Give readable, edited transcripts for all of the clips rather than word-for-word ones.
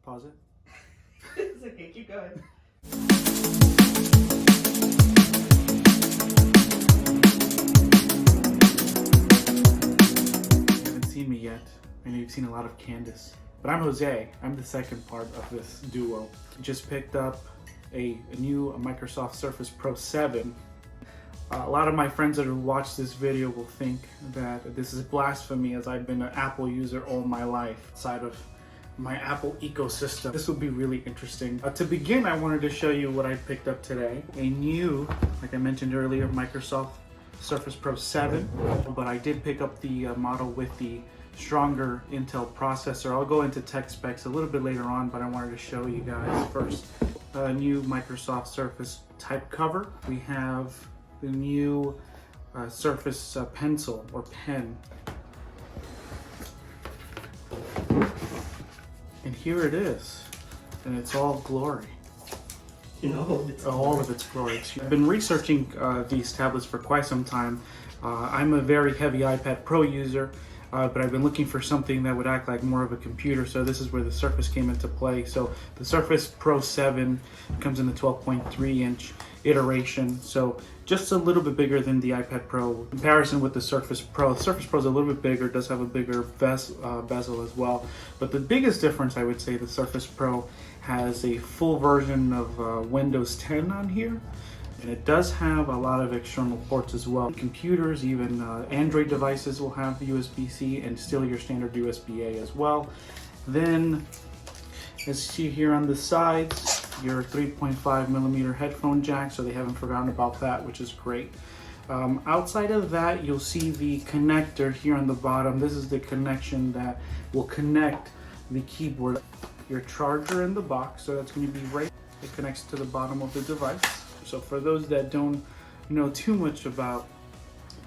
Pause it. It's okay, keep going. You haven't seen me yet. I know you've seen a lot of Candice. But I'm Jose. I'm the second part of this duo. Just picked up a new Microsoft Surface Pro 7. A lot of my friends that have watched this video will think that this is blasphemy, as I've been an Apple user all my life outside of my Apple ecosystem. This will be really interesting. To begin, I wanted to show you what I picked up today. A new, like I mentioned earlier, Microsoft Surface Pro 7, but I did pick up the model with the stronger Intel processor. I'll go into tech specs a little bit later on, but I wanted to show you guys first. A new Microsoft Surface type cover. We have the new Surface pencil or pen. And here it is, and it's all glory. All of its glory. I've been researching these tablets for quite some time. I'm a very heavy iPad Pro user, but I've been looking for something that would act like more of a computer, so this is where the Surface came into play. So the Surface Pro 7 comes in the 12.3 inch iteration, so just a little bit bigger than the iPad Pro. In comparison with the Surface Pro, the Surface Pro is a little bit bigger, does have a bigger bezel as well, but the biggest difference, I would say, the Surface Pro has a full version of Windows 10 on here, and it does have a lot of external ports as well. Computers, even Android devices will have USB-C and still your standard USB-A as well. Then, as you see here on the sides, your 3.5 millimeter headphone jack, so they haven't forgotten about that, which is great. Outside of that, you'll see the connector here on the bottom. This is the connection that will connect the keyboard. Your charger in the box, so that's going to be right. It connects to the bottom of the device. So for those that don't know too much about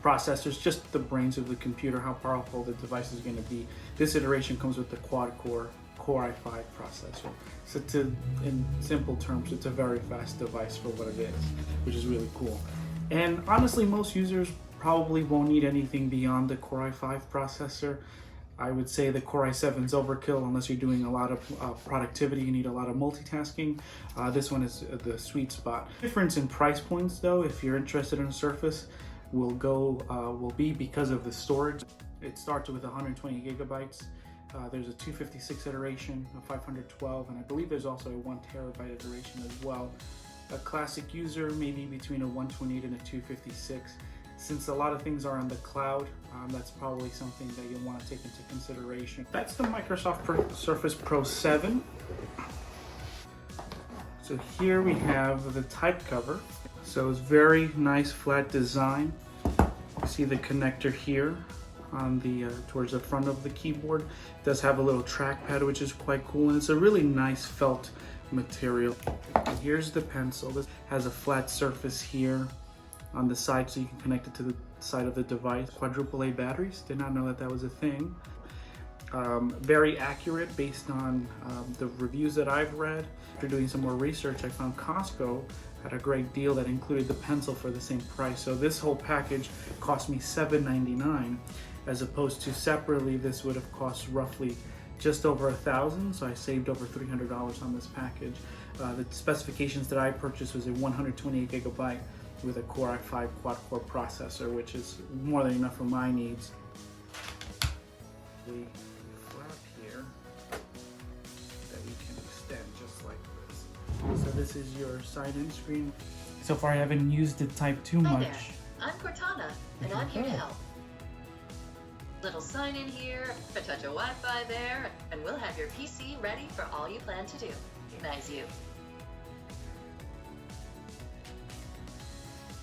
processors, just the brains of the computer, how powerful the device is going to be, this iteration comes with the quad-core Core i5 processor. So in simple terms, it's a very fast device for what it is, which is really cool. And honestly, most users probably won't need anything beyond the Core i5 processor. I would say the Core i7 is overkill unless you're doing a lot of productivity, you need a lot of multitasking. This one is the sweet spot. Difference in price points though, if you're interested in a Surface, will be because of the storage. It starts with 120 gigabytes. There's a 256 iteration, a 512, and I believe there's also a 1 terabyte iteration as well. A classic user, maybe between a 128 and a 256. Since a lot of things are on the cloud, that's probably something that you'll want to take into consideration. That's the Microsoft Surface Pro 7. So here we have the type cover. So it's very nice flat design. You see the connector here on the towards the front of the keyboard. It does have a little trackpad, which is quite cool, and it's a really nice felt material. And here's the pencil. This has a flat surface here on the side, so you can connect it to the side of the device. Quadruple A batteries, did not know that that was a thing. Very accurate based on the reviews that I've read. After doing some more research, I found Costco had a great deal that included the pencil for the same price. So this whole package cost me $7.99, as opposed to separately this would have cost roughly just over $1,000, so I saved over $300 on this package. The specifications that I purchased was a 128 gigabyte with a Core i5 quad-core processor, which is more than enough for my needs. The flap here that we can extend just like this. So this is your side-in screen. So far I haven't used it type too much. Hi there, I'm Cortana, and I'm here to help. Little sign in here, a touch of Wi-Fi there, and we'll have your PC ready for all you plan to do. Nice you.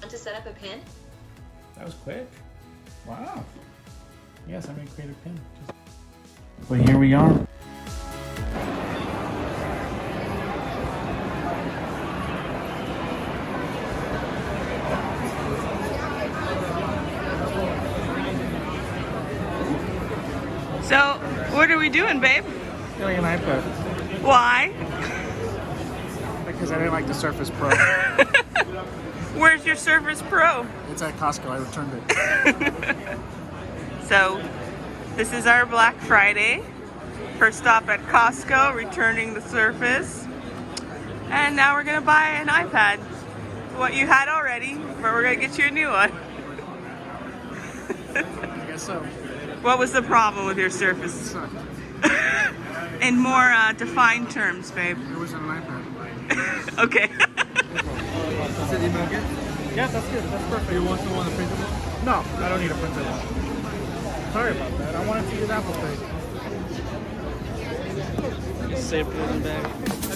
Want to set up a pin? That was quick. Wow. Yes, I'm going to create a pin. Well, here we are. So, what are we doing, babe? Doing an iPad. Why? Because I didn't like the Surface Pro. Where's your Surface Pro? It's at Costco. I returned it. So, this is our Black Friday. First stop at Costco, returning the Surface. And now we're gonna buy an iPad. What you had already, but we're gonna get you a new one. I guess so. What was the problem with your Surface? Sucked. In more defined terms, babe. It wasn't an iPad. Okay. Is it email good? Yeah, that's good. That's perfect. You want the one printable? No, I don't need a printed one. Sorry about that. I wanted to use Apple Pay. Safe in the bag.